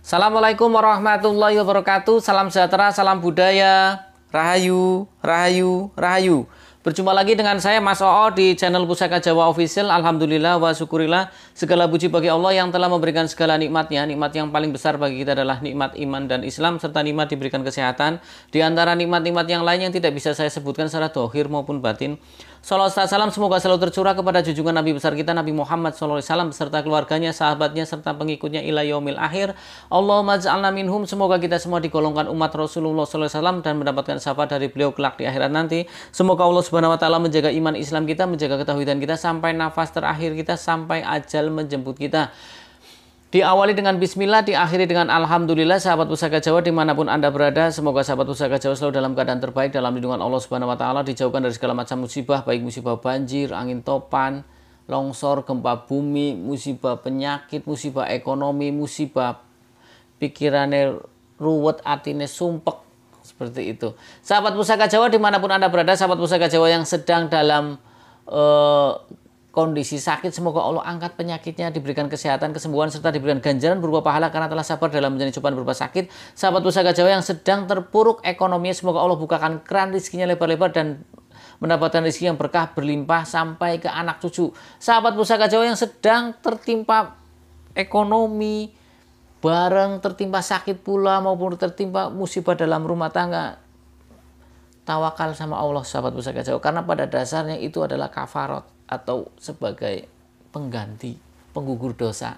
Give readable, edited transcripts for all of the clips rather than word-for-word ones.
Assalamualaikum warahmatullahi wabarakatuh. Salam sejahtera, salam budaya, rahayu, rahayu, rahayu. Berjumpa lagi dengan saya Mas Oo di channel Pusaka Jawa Official. Alhamdulillah wa syukurillah. Segala puji bagi Allah yang telah memberikan segala nikmatnya. Nikmat yang paling besar bagi kita adalah nikmat iman dan Islam, serta nikmat diberikan kesehatan. Di antara nikmat-nikmat yang lain yang tidak bisa saya sebutkan secara dohir maupun batin. Salawat salam semoga selalu tercurah kepada junjungan Nabi besar kita Nabi Muhammad SAW beserta keluarganya, sahabatnya, serta pengikutnya ila yaumil akhir. Allahumma ja'alna minhum. Semoga kita semua digolongkan umat Rasulullah SAW dan mendapatkan syafaat dari beliau kelak di akhirat nanti. Semoga Allah Subhanahu wa Ta'ala menjaga iman Islam kita, menjaga ketauhidan kita sampai nafas terakhir kita, sampai ajal menjemput kita. Diawali dengan bismillah, diakhiri dengan alhamdulillah. Sahabat Pusaka Jawa dimanapun Anda berada, semoga sahabat Pusaka Jawa selalu dalam keadaan terbaik, dalam lindungan Allah Subhanahu wa Ta'ala, dijauhkan dari segala macam musibah, baik musibah banjir, angin topan, longsor, gempa bumi, musibah penyakit, musibah ekonomi, musibah pikirannya ruwet, atine sumpek, seperti itu. Sahabat Pusaka Jawa dimanapun Anda berada, sahabat Pusaka Jawa yang sedang dalam kondisi sakit, semoga Allah angkat penyakitnya, diberikan kesehatan, kesembuhan, serta diberikan ganjaran berupa pahala karena telah sabar dalam menjalani cobaan berupa sakit. Sahabat Pusaka Jawa yang sedang terpuruk ekonominya, semoga Allah bukakan keran rezekinya lebar-lebar dan mendapatkan rezeki yang berkah berlimpah sampai ke anak cucu. Sahabat Pusaka Jawa yang sedang tertimpa ekonomi, bareng tertimpa sakit pula maupun tertimpa musibah dalam rumah tangga, tawakal sama Allah sahabat Pusaka Jawa, karena pada dasarnya itu adalah kafarat atau sebagai pengganti, penggugur dosa.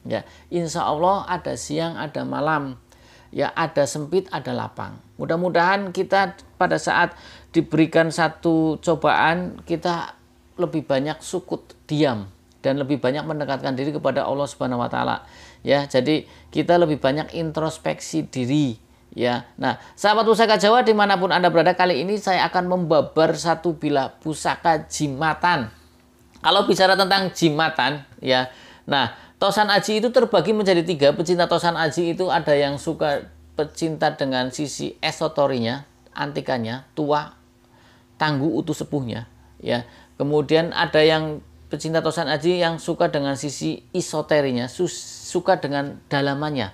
Ya, insya Allah ada siang, ada malam, ya ada sempit, ada lapang. Mudah-mudahan kita pada saat diberikan satu cobaan, kita lebih banyak sukut, diam, dan lebih banyak mendekatkan diri kepada Allah Subhanahu wa Ta'ala. Ya, jadi kita lebih banyak introspeksi diri. Ya, nah sahabat Pusaka Jawa dimanapun Anda berada, kali ini saya akan membabar satu bilah pusaka jimatan. Kalau bicara tentang jimatan, ya, nah tosan aji itu terbagi menjadi tiga. Pecinta tosan aji itu ada yang suka pecinta dengan sisi esotorinya, antikannya, tua, tangguh, utuh sepuhnya, ya. Kemudian ada yang pecinta tosan aji yang suka dengan sisi esoterinya, suka dengan dalamannya,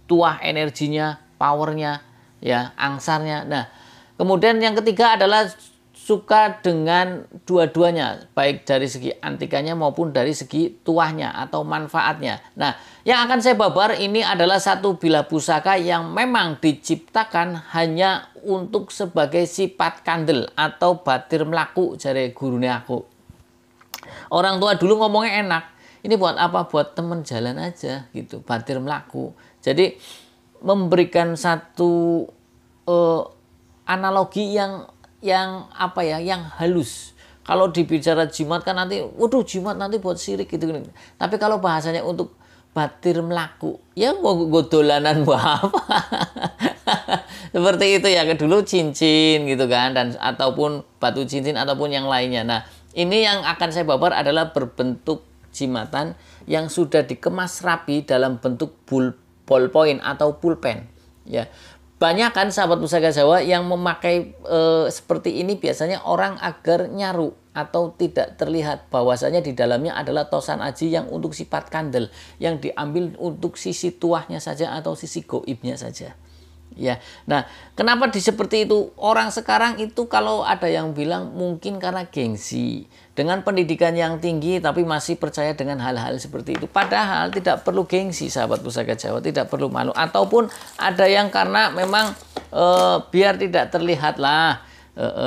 tua energinya, powernya, ya, angsarnya. Nah, kemudian yang ketiga adalah suka dengan dua-duanya, baik dari segi antikannya maupun dari segi tuahnya atau manfaatnya. Nah, yang akan saya babar ini adalah satu bilah pusaka yang memang diciptakan hanya untuk sebagai sifat kandel atau batir melaku, jare gurune aku. Orang tua dulu ngomongnya enak, ini buat apa? Buat temen jalan aja gitu, batir melaku. Jadi memberikan satu analogi yang apa ya, yang halus. Kalau dibicara jimat kan nanti, waduh jimat nanti buat sirik gitu. Tapi kalau bahasanya untuk batir melaku, ya mau dolanan buat apa? Seperti itu ya, dulu cincin gitu kan, dan ataupun batu cincin ataupun yang lainnya. Nah, ini yang akan saya babar adalah berbentuk jimatan yang sudah dikemas rapi dalam bentuk ballpoint atau pulpen, ya. Banyak kan sahabat Pusaka Jawa yang memakai seperti ini biasanya orang agar nyaru atau tidak terlihat bahwasanya di dalamnya adalah tosan aji yang untuk sifat kandel, yang diambil untuk sisi tuahnya saja atau sisi goibnya saja. Ya, nah kenapa seperti itu? Orang sekarang itu kalau ada yang bilang mungkin karena gengsi, dengan pendidikan yang tinggi tapi masih percaya dengan hal-hal seperti itu. Padahal tidak perlu gengsi sahabat Pusaka Jawa, tidak perlu malu. Ataupun ada yang karena memang biar tidak terlihat lah,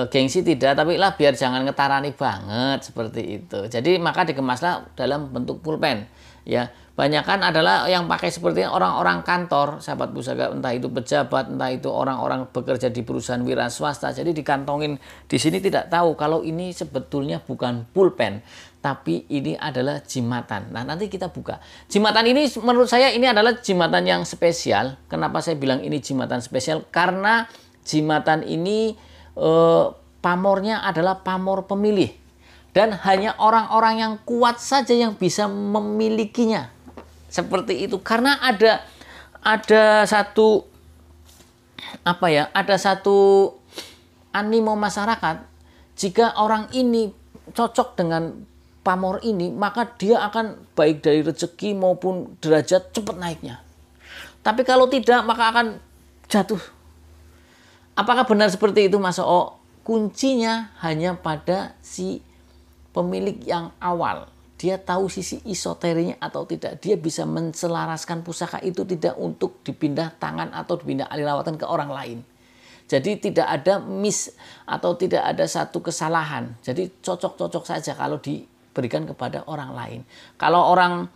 gengsi tidak, tapi lah biar jangan ngetarani banget seperti itu. Jadi maka dikemaslah dalam bentuk pulpen. Ya, banyakan adalah yang pakai seperti orang-orang kantor, sahabat Pusaka, entah itu pejabat, entah itu orang-orang bekerja di perusahaan wira swasta. Jadi dikantongin di sini, tidak tahu kalau ini sebetulnya bukan pulpen, tapi ini adalah jimatan. Nah, nanti kita buka. Jimatan ini menurut saya ini adalah jimatan yang spesial. Kenapa saya bilang ini jimatan spesial? Karena jimatan ini pamornya adalah pamor pemilih. Dan hanya orang-orang yang kuat saja yang bisa memilikinya. Seperti itu. Karena ada satu apa ya? Ada satu animo masyarakat, jika orang ini cocok dengan pamor ini, maka dia akan baik dari rezeki maupun derajat cepat naiknya. Tapi kalau tidak maka akan jatuh. Apakah benar seperti itu Mas O? Kuncinya hanya pada si pemilik yang awal. Dia tahu sisi esoterinya atau tidak. Dia bisa menselaraskan pusaka itu tidak untuk dipindah tangan atau dipindah alih lawatan ke orang lain. Jadi tidak ada miss atau tidak ada satu kesalahan. Jadi cocok-cocok saja kalau diberikan kepada orang lain. Kalau orang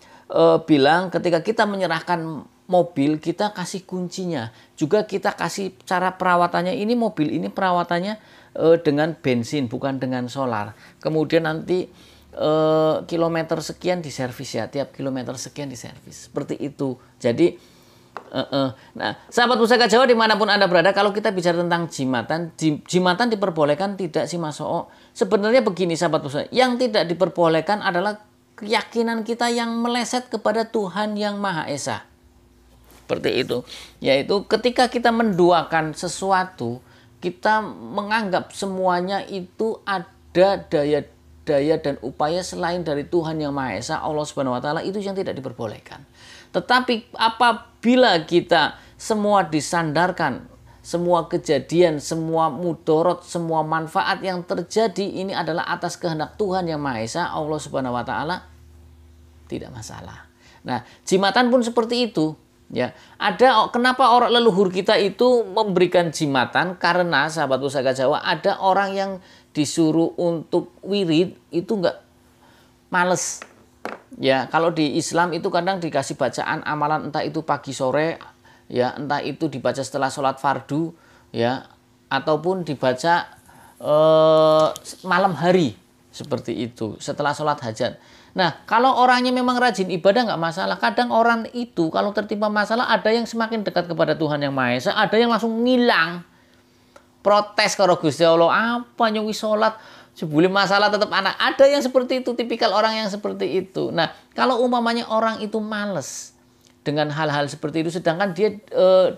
bilang ketika kita menyerahkan mobil, kita kasih kuncinya. Juga kita kasih cara perawatannya. Ini mobil ini perawatannya dengan bensin bukan dengan solar. Kemudian nanti kilometer sekian diservis ya, tiap kilometer sekian diservis, seperti itu. Jadi nah sahabat Pusaka Jawa dimanapun Anda berada, kalau kita bicara tentang jimatan, jimatan diperbolehkan tidak sih Mas Oo? Sebenarnya begini sahabat Pusaka, yang tidak diperbolehkan adalah keyakinan kita yang meleset kepada Tuhan yang Maha Esa. Seperti itu, yaitu ketika kita menduakan sesuatu, kita menganggap semuanya itu ada daya dan upaya selain dari Tuhan yang Maha Esa, Allah Subhanahu wa taala, itu yang tidak diperbolehkan. Tetapi apabila kita semua disandarkan, semua kejadian, semua mudorot, semua manfaat yang terjadi ini adalah atas kehendak Tuhan yang Maha Esa, Allah Subhanahu wa taala, tidak masalah. Nah, jimatan pun seperti itu. Ya, kenapa orang leluhur kita itu memberikan jimatan? Karena sahabat Pusaka Jawa, ada orang yang disuruh untuk wirid itu enggak males. Ya, kalau di Islam itu kadang dikasih bacaan amalan, entah itu pagi sore, ya, entah itu dibaca setelah sholat fardu, ya, ataupun dibaca malam hari seperti itu setelah sholat hajat. Nah, kalau orangnya memang rajin ibadah nggak masalah. Kadang orang itu kalau tertimpa masalah, ada yang semakin dekat kepada Tuhan yang Maha Esa, ada yang langsung ngilang. Protes karo Gusti Allah, apa nyuwi sholat, sebuli masalah tetap anak. Ada yang seperti itu, tipikal orang yang seperti itu. Nah, kalau umpamanya orang itu males dengan hal-hal seperti itu, sedangkan dia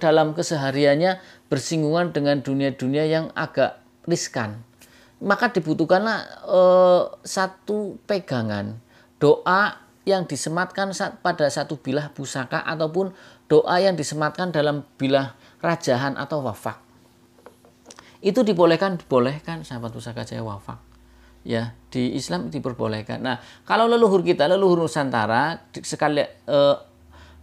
dalam kesehariannya bersinggungan dengan dunia-dunia yang agak riskan, maka dibutuhkanlah satu pegangan. Doa yang disematkan pada satu bilah pusaka ataupun doa yang disematkan dalam bilah rajahan atau wafak. Itu dibolehkan sahabat Pusaka Jaya wafak. Ya, di Islam diperbolehkan. Nah, kalau leluhur kita, leluhur Nusantara,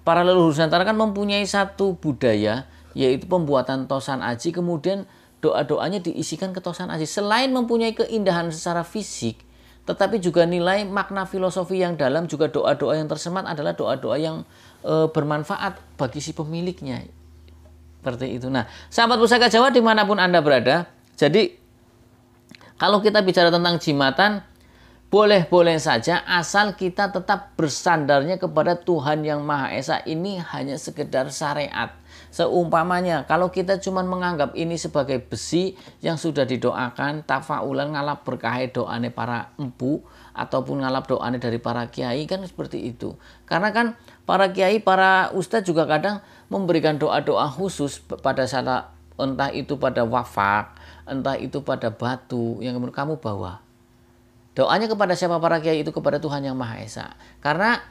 para leluhur Nusantara kan mempunyai satu budaya, yaitu pembuatan tosan aji, kemudian doa-doanya diisikan ke tosan aji. Selain mempunyai keindahan secara fisik, tetapi juga nilai makna filosofi yang dalam, juga doa-doa yang tersemat adalah doa-doa yang bermanfaat bagi si pemiliknya. Seperti itu. Nah, sahabat Pusaka Jawa dimanapun Anda berada, jadi kalau kita bicara tentang jimatan, boleh-boleh saja asal kita tetap bersandarnya kepada Tuhan yang Maha Esa. Ini hanya sekedar syariat. Seumpamanya kalau kita cuma menganggap ini sebagai besi yang sudah didoakan, tafaulan ngalap berkahe doane para empu ataupun ngalap doane dari para kiai, kan seperti itu. Karena kan para kiai, para ustadz juga kadang memberikan doa-doa khusus pada saat, entah itu pada wafak, entah itu pada batu yang kamu bawa. Doanya kepada siapa para kiai itu? Kepada Tuhan yang Maha Esa. Karena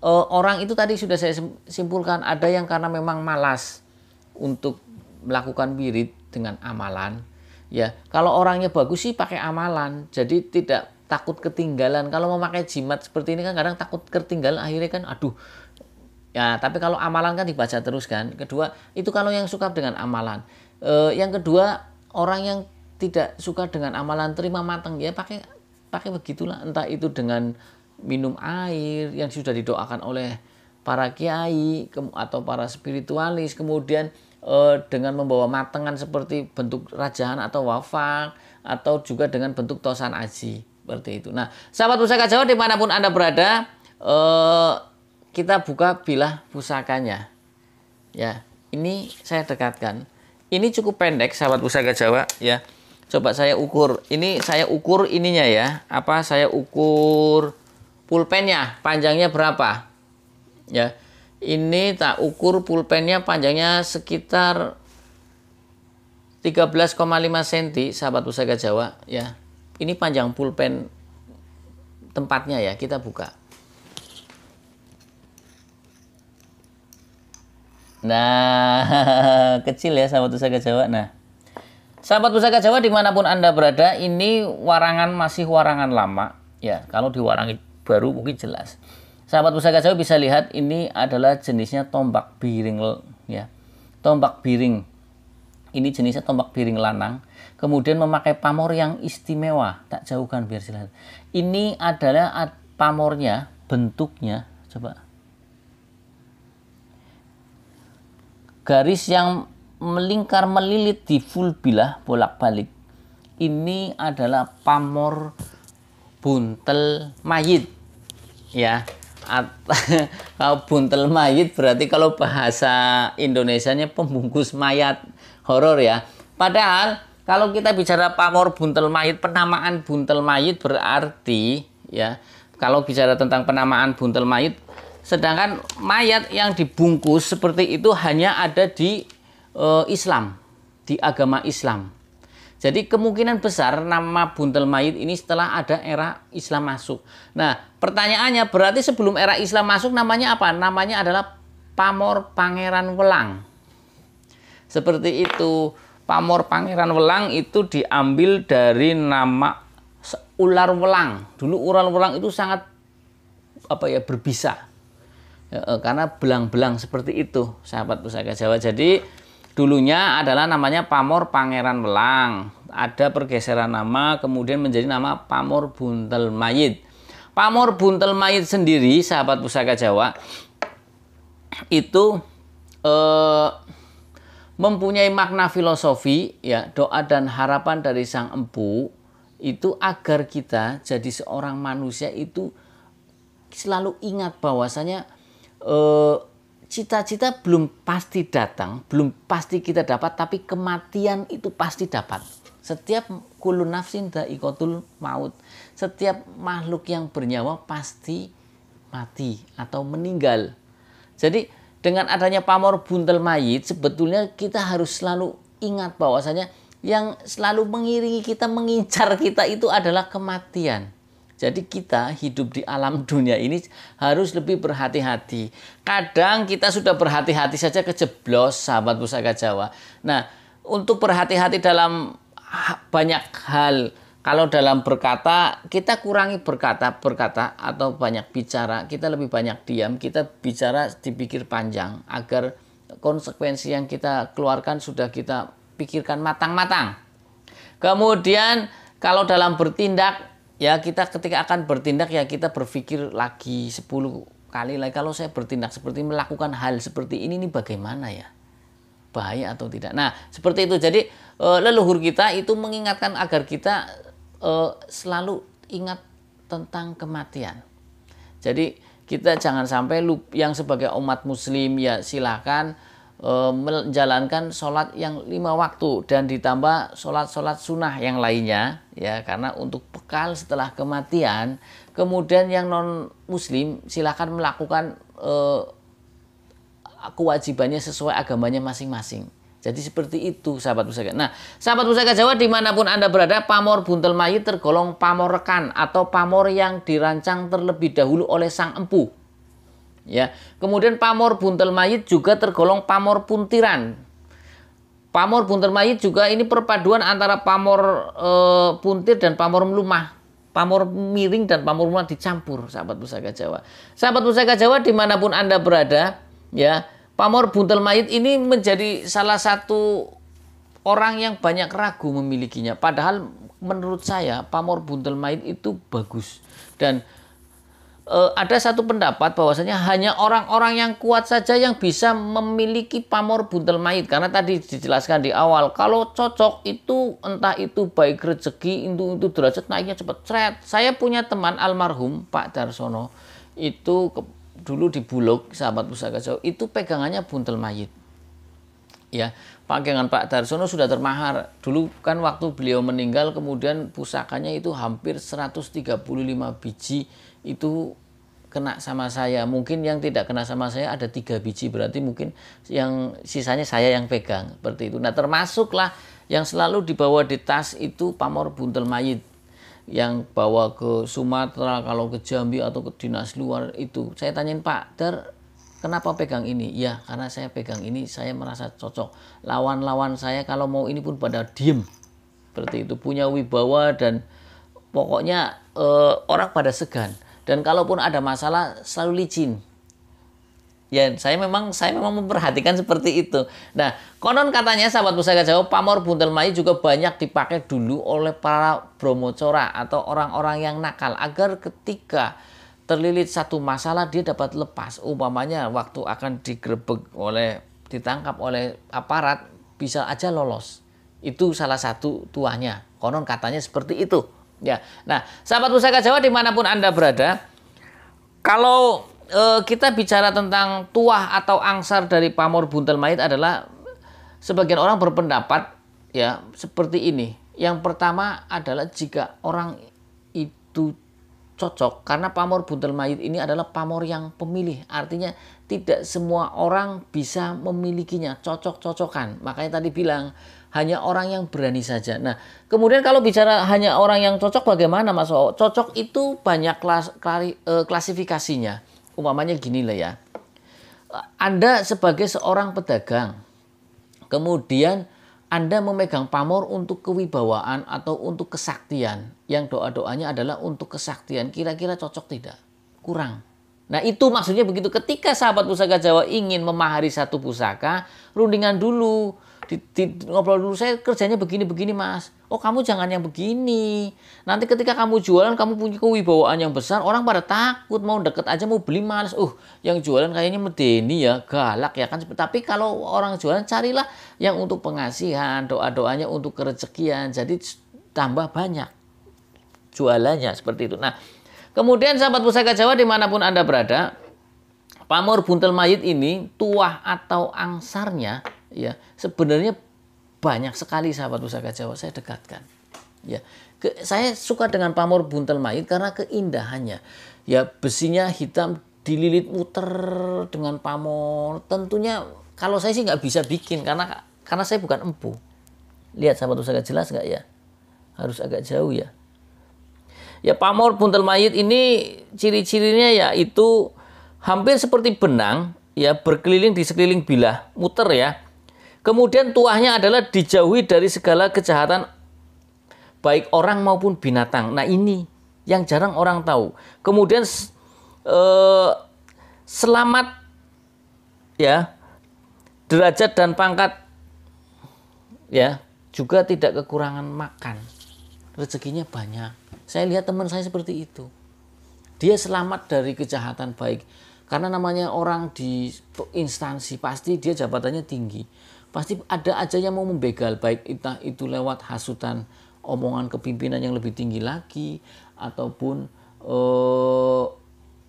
orang itu tadi sudah saya simpulkan, ada yang karena memang malas untuk melakukan wirid dengan amalan. Ya, kalau orangnya bagus sih pakai amalan, jadi tidak takut ketinggalan. Kalau memakai jimat seperti ini kan kadang takut ketinggalan, akhirnya kan aduh. Ya, tapi kalau amalan kan dibaca terus kan. Kedua, itu kalau yang suka dengan amalan. Yang kedua, orang yang tidak suka dengan amalan, terima matang, ya pakai begitulah, entah itu dengan minum air yang sudah didoakan oleh para kiai atau para spiritualis, kemudian dengan membawa matengan seperti bentuk rajahan atau wafak, atau juga dengan bentuk tosan aji, seperti itu. Nah, sahabat Pusaka Jawa dimanapun Anda berada, kita buka bilah pusakanya. Ya, ini saya dekatkan. Ini cukup pendek sahabat Pusaka Jawa, ya. Coba saya ukur. Ini saya ukur ininya ya. Saya ukur pulpennya, panjangnya berapa? Ya. Ini tak ukur pulpennya, panjangnya sekitar 13,5 cm sahabat Pusaka Jawa, ya. Ini panjang pulpen tempatnya ya, kita buka. Nah, kecil ya sahabat Pusaka Jawa. Nah, sahabat Pusaka Jawa dimanapun Anda berada, ini warangan masih warangan lama. Ya, kalau diwarangi baru mungkin jelas. Sahabat Pusaka Jawa bisa lihat ini adalah jenisnya tombak biring ya. Tombak biring. Ini jenisnya tombak biring lanang. Kemudian memakai pamor yang istimewa. Tak jauhkan biar jelas. Ini adalah pamornya, bentuknya coba. Garis yang melingkar melilit di full bilah bolak-balik. Ini adalah pamor buntel mayit. Ya. Kalau buntel mayit berarti kalau bahasa Indonesianya pembungkus mayat horor ya. Padahal kalau kita bicara pamor buntel mayit, penamaan buntel mayit berarti ya, kalau bicara tentang penamaan buntel mayit, sedangkan mayat yang dibungkus seperti itu hanya ada di Islam, di agama Islam. Jadi kemungkinan besar nama buntel mayit ini setelah ada era Islam masuk. Nah, pertanyaannya berarti sebelum era Islam masuk namanya apa? Namanya adalah pamor Pangeran Welang. Seperti itu. Pamor Pangeran Welang itu diambil dari nama ular welang. Dulu ular welang itu sangat berbisa. Karena belang-belang seperti itu, sahabat Pusaka Jawa. Jadi dulunya adalah namanya pamor Pangeran Welang. Ada pergeseran nama kemudian menjadi nama pamor buntel mayit. Pamor buntel mayit sendiri, sahabat Pusaka Jawa, itu mempunyai makna filosofi ya, doa dan harapan dari sang empu itu agar kita jadi seorang manusia itu selalu ingat bahwasanya cita-cita belum pasti datang, belum pasti kita dapat, tapi kematian itu pasti dapat. Setiap kullu nafsin dha'iqatul maut. Setiap makhluk yang bernyawa pasti mati atau meninggal. Jadi dengan adanya pamor buntel mayit, sebetulnya kita harus selalu ingat bahwasanya yang selalu mengiringi kita, mengincar kita itu adalah kematian. Jadi kita hidup di alam dunia ini harus lebih berhati-hati. Kadang kita sudah berhati-hati saja kejeblos, sahabat Pusaka Jawa. Nah, untuk berhati-hati dalam banyak hal. Kalau dalam berkata, kita kurangi berkata atau banyak bicara. Kita lebih banyak diam, kita bicara dipikir panjang. Agar konsekuensi yang kita keluarkan sudah kita pikirkan matang-matang. Kemudian kalau dalam bertindak, ya kita ketika akan bertindak ya kita berpikir lagi 10 kali lagi. Kalau saya bertindak seperti melakukan hal seperti ini bagaimana ya? Bahaya atau tidak? Nah, seperti itu. Jadi leluhur kita itu mengingatkan agar kita selalu ingat tentang kematian. Jadi kita jangan sampai yang sebagai umat muslim ya silakan menjalankan sholat yang 5 waktu dan ditambah sholat sunnah yang lainnya ya, karena untuk bekal setelah kematian. Kemudian yang non muslim silakan melakukan kewajibannya sesuai agamanya masing-masing. Jadi seperti itu, sahabat Pusaka. Nah, sahabat Pusaka Jawa dimanapun Anda berada, pamor buntel mayit tergolong pamor rekan atau pamor yang dirancang terlebih dahulu oleh sang empu. Ya, kemudian pamor buntel mayit juga tergolong pamor puntiran. Pamor buntel mayit juga ini perpaduan antara pamor puntir dan pamor melumah. Pamor miring dan pamor melumah dicampur, sahabat Pusaka Jawa. Sahabat Pusaka Jawa dimanapun Anda berada, ya, pamor buntel mayit ini menjadi salah satu orang yang banyak ragu memilikinya. Padahal menurut saya pamor buntel mayit itu bagus. Dan ada satu pendapat bahwasanya hanya orang-orang yang kuat saja yang bisa memiliki pamor buntel mayit. Karena tadi dijelaskan di awal, kalau cocok itu entah itu baik rezeki, itu derajat naiknya cepat. Saya punya teman almarhum Pak Darsono, itu dulu di Bulog, sahabat Pusaka Jawa, itu pegangannya buntel mayit. Ya, pegangan Pak Darsono sudah termahar. Dulu kan waktu beliau meninggal, kemudian pusakanya itu hampir 135 biji itu kena sama saya. Mungkin yang tidak kena sama saya ada 3 biji, berarti mungkin yang sisanya saya yang pegang, seperti itu. Nah, termasuklah yang selalu dibawa di tas itu pamor buntel mayit. Yang bawa ke Sumatera, kalau ke Jambi atau ke dinas luar itu. Saya tanyain, Pak Dar, kenapa pegang ini? Ya, karena saya pegang ini, saya merasa cocok. Lawan-lawan saya kalau mau ini pun pada diem. Seperti itu, punya wibawa dan pokoknya orang pada segan. Dan kalaupun ada masalah selalu licin. Ya, saya memang memperhatikan seperti itu. Nah, konon katanya sahabat Pusaka Jawa, pamor buntel mayit juga banyak dipakai dulu oleh para bromocora atau orang-orang yang nakal agar ketika terlilit satu masalah dia dapat lepas. Umpamanya waktu akan ditangkap oleh aparat bisa aja lolos. Itu salah satu tuahnya. Konon katanya seperti itu. Ya. Nah, sahabat Pusaka Jawa dimanapun Anda berada, kalau kita bicara tentang tuah atau angsar dari pamor buntel mayit adalah sebagian orang berpendapat ya seperti ini. Yang pertama adalah jika orang itu cocok, karena pamor buntel mayit ini adalah pamor yang pemilih, artinya tidak semua orang bisa memilikinya, cocok-cocokan. Makanya tadi bilang hanya orang yang berani saja. Nah, kemudian kalau bicara hanya orang yang cocok, bagaimana Mas O? Cocok itu banyak klasifikasinya. Umpamanya gini lah ya, Anda sebagai seorang pedagang, kemudian Anda memegang pamor untuk kewibawaan atau untuk kesaktian, yang doa-doanya adalah untuk kesaktian, kira-kira cocok tidak? Kurang. Nah, itu maksudnya begitu. Ketika sahabat Pusaka Jawa ingin memahari satu pusaka, rundingan dulu, ngobrol dulu, saya kerjanya begini-begini Mas. Oh, kamu jangan yang begini. Nanti ketika kamu jualan, kamu punya kewibawaan yang besar, orang pada takut, mau deket aja, mau beli males. Yang jualan kayaknya medeni ya, galak ya kan. Tapi kalau orang jualan, carilah yang untuk pengasihan, doa-doanya untuk kerezekian. Jadi tambah banyak jualannya seperti itu. Nah, kemudian sahabat Pusaka Jawa dimanapun Anda berada, pamor buntel mayit ini, tuah atau angsarnya, ya sebenarnya banyak sekali sahabat Pusaka Jawa saya dekatkan. Ya, saya suka dengan pamor buntel mayit karena keindahannya. Ya, besinya hitam dililit muter dengan pamor. Tentunya kalau saya sih nggak bisa bikin karena saya bukan empu. Lihat sahabat Pusaka, jelas nggak ya? Harus agak jauh ya. Ya, pamor buntel mayit ini ciri-cirinya yaitu hampir seperti benang, ya berkeliling di sekeliling bilah, muter ya. Kemudian tuahnya adalah dijauhi dari segala kejahatan baik orang maupun binatang. Nah, ini yang jarang orang tahu. Kemudian selamat ya, derajat dan pangkat ya, juga tidak kekurangan makan. Rezekinya banyak. Saya lihat teman saya seperti itu. Dia selamat dari kejahatan baik. Karena namanya orang di instansi, pasti dia jabatannya tinggi. Pasti ada aja yang mau membegal, baik entah itu lewat hasutan omongan kepimpinan yang lebih tinggi lagi, ataupun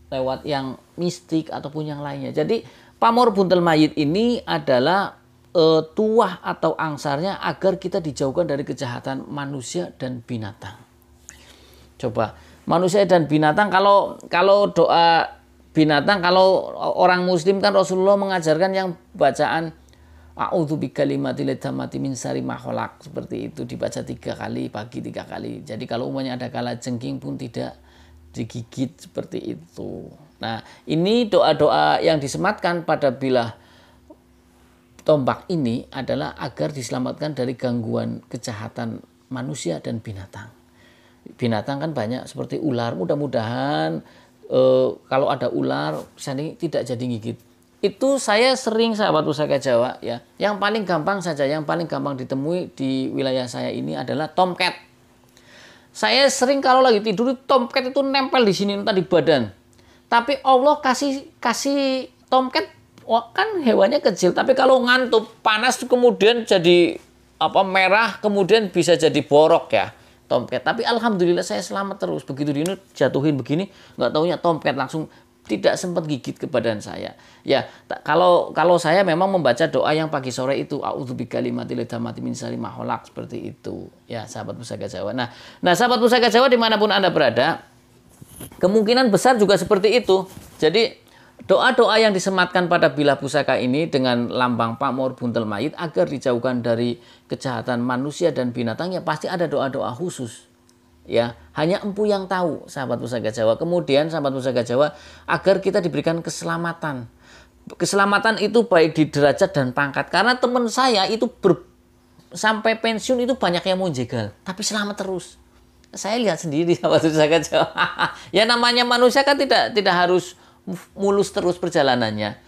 lewat yang mistik ataupun yang lainnya. Jadi pamor buntel mayit ini adalah tuah atau angsarnya agar kita dijauhkan dari kejahatan manusia dan binatang. Coba manusia dan binatang, kalau doa binatang, kalau orang muslim kan Rasulullah mengajarkan yang bacaan a'udzu bikalimatil tammati min syarri ma khalaq, seperti itu dibaca 3 kali pagi, 3 kali. Jadi kalau umumnya ada kalajengking pun tidak digigit seperti itu. Nah, ini doa-doa yang disematkan pada bilah tombak ini adalah agar diselamatkan dari gangguan kejahatan manusia dan binatang. Binatang kan banyak seperti ular, mudah-mudahan kalau ada ular tidak jadi gigit. Itu saya sering sahabat Pusaka Jawa ya. Yang paling gampang saja, yang paling gampang ditemui di wilayah saya ini adalah tomcat. Saya sering kalau lagi tidur tomcat itu nempel di sini entah di badan. Tapi Allah kasih tomcat, kan hewannya kecil, tapi kalau ngantuk panas kemudian jadi merah, kemudian bisa jadi borok ya tomcat. Tapi alhamdulillah saya selamat terus. Begitu ini jatuhin begini, nggak taunya tomcat langsung tidak sempat gigit ke badan saya. Ya, kalau saya memang membaca doa yang pagi sore itu a'udzu bikalimatil tammati min syarri ma khalaq, seperti itu. Ya, sahabat Pusaka Jawa. Nah, sahabat Pusaka Jawa dimanapun Anda berada, kemungkinan besar juga seperti itu. Jadi doa-doa yang disematkan pada bilah pusaka ini dengan lambang pamor buntel mayit agar dijauhkan dari kejahatan manusia dan binatang, ya pasti ada doa-doa khusus. Ya, hanya empu yang tahu sahabat Pusaka Jawa. Kemudian sahabat Pusaka Jawa, agar kita diberikan keselamatan Keselamatan itu baik di derajat dan pangkat. Karena teman saya itu sampai pensiun itu banyak yang mau jegal, tapi selamat terus. Saya lihat sendiri sahabat pusaka Jawa. Ya namanya manusia kan tidak harus mulus terus perjalanannya.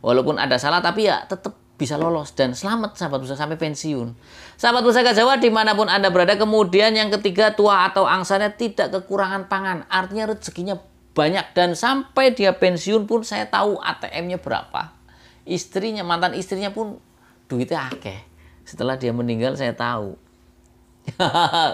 Walaupun ada salah tapi ya tetap bisa lolos dan selamat sahabat pusaka sampai pensiun. Sahabat pusaka Jawa dimanapun Anda berada, kemudian yang ketiga, tua atau angsanya tidak kekurangan pangan. Artinya rezekinya banyak dan sampai dia pensiun pun saya tahu ATM-nya berapa. Istrinya, mantan istrinya pun duitnya akeh. Setelah dia meninggal saya tahu.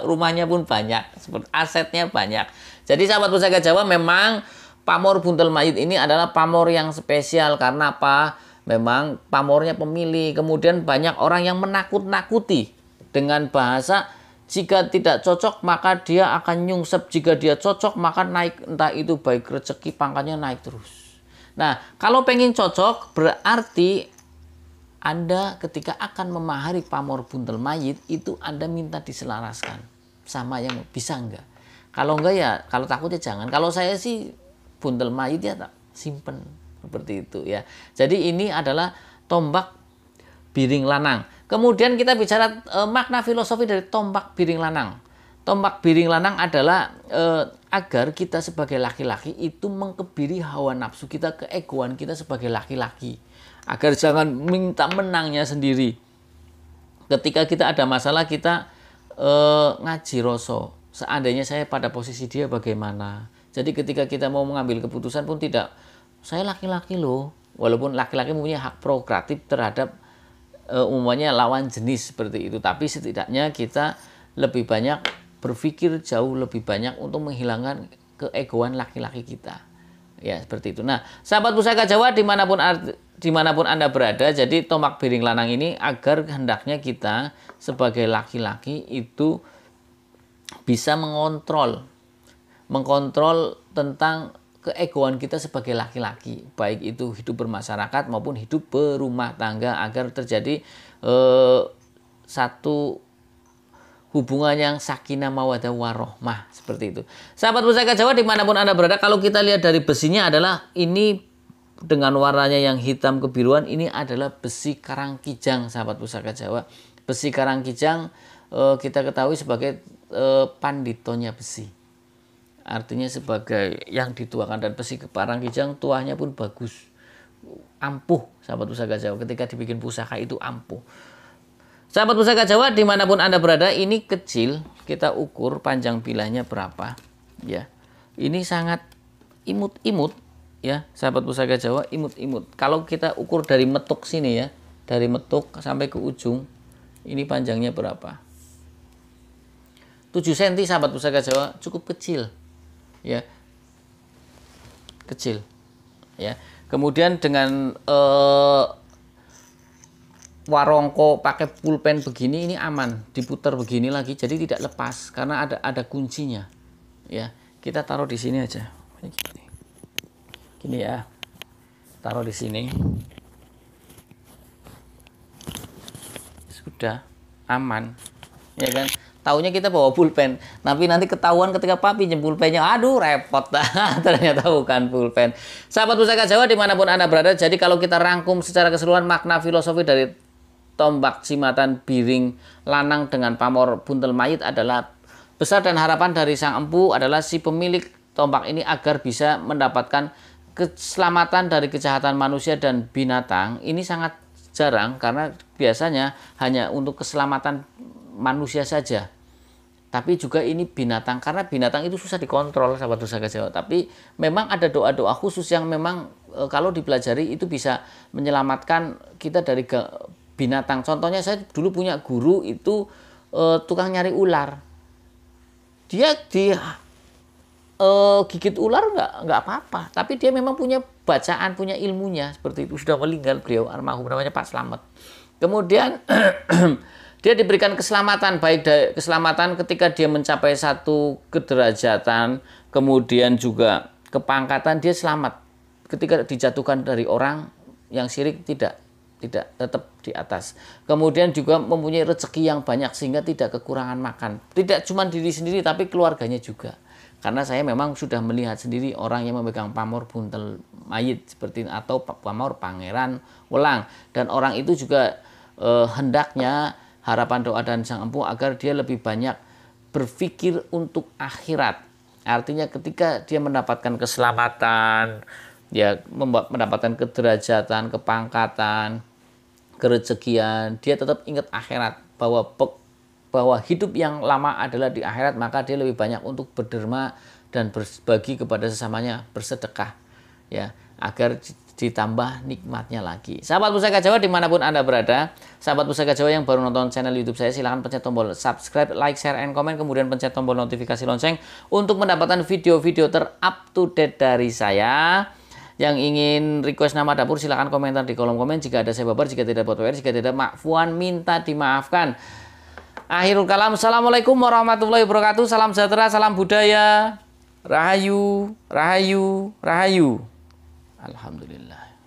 Rumahnya pun banyak, asetnya banyak. Jadi sahabat pusaka Jawa, memang pamor buntel mayit ini adalah pamor yang spesial. Karena apa? Memang pamornya pemilih. Kemudian banyak orang yang menakut-nakuti dengan bahasa jika tidak cocok maka dia akan nyungsep, jika dia cocok maka naik, entah itu baik rezeki pangkatnya naik terus. Nah, kalau pengen cocok berarti Anda ketika akan memahari pamor buntel mayit itu Anda minta diselaraskan sama yang bisa enggak. Kalau enggak ya, kalau takut ya jangan. Kalau saya sih buntel mayit ya tak simpen seperti itu ya. Jadi ini adalah tombak biring lanang. Kemudian kita bicara makna filosofi dari tombak biring lanang. Tombak biring lanang adalah agar kita sebagai laki-laki itu mengkebiri hawa nafsu kita, keegoan kita sebagai laki-laki. Agar jangan minta menangnya sendiri. Ketika kita ada masalah kita ngaji roso. Seandainya saya pada posisi dia bagaimana. Jadi ketika kita mau mengambil keputusan pun tidak, saya laki-laki loh. Walaupun laki-laki mempunyai hak prerogatif terhadap umumnya lawan jenis seperti itu. Tapi setidaknya kita lebih banyak berpikir jauh lebih banyak untuk menghilangkan keegoan laki-laki kita. Ya seperti itu. Nah sahabat pusaka Jawa dimanapun Anda berada, jadi tombak biring lanang ini agar hendaknya kita sebagai laki-laki itu bisa mengontrol tentang keegoan kita sebagai laki-laki, baik itu hidup bermasyarakat maupun hidup berumah tangga, agar terjadi satu hubungan yang sakinah mawaddah warohmah seperti itu. Sahabat pusaka Jawa dimanapun Anda berada, kalau kita lihat dari besinya adalah ini dengan warnanya yang hitam kebiruan, ini adalah besi karangkijang sahabat pusaka Jawa. Besi karangkijang kita ketahui sebagai panditonya besi. Artinya sebagai yang dituakan, dan besi karangkijang tuahnya pun bagus. Ampuh sahabat pusaka Jawa, ketika dibikin pusaka itu ampuh. Sahabat pusaka Jawa dimanapun Anda berada, ini kecil, kita ukur panjang bilahnya berapa ya. Ini sangat imut-imut ya sahabat pusaka Jawa, imut-imut. Kalau kita ukur dari metuk sini ya, dari metuk sampai ke ujung, ini panjangnya berapa? 7 cm sahabat pusaka Jawa, cukup kecil ya, kecil ya. Kemudian dengan warongko pakai pulpen begini, ini aman, diputar begini lagi, jadi tidak lepas karena ada kuncinya ya. Kita taruh di sini aja, gini ya, taruh di sini, sudah aman ya kan. Taunya kita bawa pulpen, tapi nanti ketahuan ketika papi pinjam pulpennya, aduh repot. Ternyata bukan pulpen. Sahabat pusaka Jawa dimanapun Anda berada, jadi kalau kita rangkum secara keseluruhan makna filosofi dari tombak jimatan biring lanang dengan pamor buntel mayit adalah besar dan harapan dari sang empu adalah si pemilik tombak ini agar bisa mendapatkan keselamatan dari kejahatan manusia dan binatang. Ini sangat jarang karena biasanya hanya untuk keselamatan manusia saja. Tapi juga ini binatang, karena binatang itu susah dikontrol sahabat pusaka Jawa. Tapi memang ada doa-doa khusus yang memang kalau dipelajari itu bisa menyelamatkan kita dari binatang. Contohnya saya dulu punya guru itu tukang nyari ular. Dia gigit ular nggak apa-apa, tapi dia memang punya bacaan, punya ilmunya seperti itu. Sudah meninggal beliau almarhum, namanya Pak Slamet. Kemudian dia diberikan keselamatan, baik keselamatan ketika dia mencapai satu kederajatan, kemudian juga kepangkatan, dia selamat. Ketika dijatuhkan dari orang yang syirik tidak tetap di atas. Kemudian juga mempunyai rezeki yang banyak sehingga tidak kekurangan makan. Tidak cuma diri sendiri tapi keluarganya juga. Karena saya memang sudah melihat sendiri orang yang memegang pamor buntel mayit seperti atau pamor pangeran welang, dan orang itu juga hendaknya harapan doa dan sang empu agar dia lebih banyak berpikir untuk akhirat. Artinya ketika dia mendapatkan keselamatan, dia mendapatkan kederajatan, kepangkatan, kerezekian, dia tetap ingat akhirat, bahwa hidup yang lama adalah di akhirat, maka dia lebih banyak untuk berderma dan berbagi kepada sesamanya, bersedekah, ya, agar ditambah nikmatnya lagi. Sahabat Pusaka Jawa dimanapun Anda berada, sahabat Pusaka Jawa yang baru nonton channel YouTube saya, silahkan pencet tombol subscribe, like, share, and comment, kemudian pencet tombol notifikasi lonceng untuk mendapatkan video-video ter-up-to-date dari saya. Yang ingin request nama dapur silahkan komentar di kolom komen. Jika ada saya babar, jika tidak buat WR, jika tidak makfuan minta dimaafkan. Akhirul kalam, assalamualaikum warahmatullahi wabarakatuh. Salam sejahtera, salam budaya. Rahayu, rahayu, rahayu. Alhamdulillah.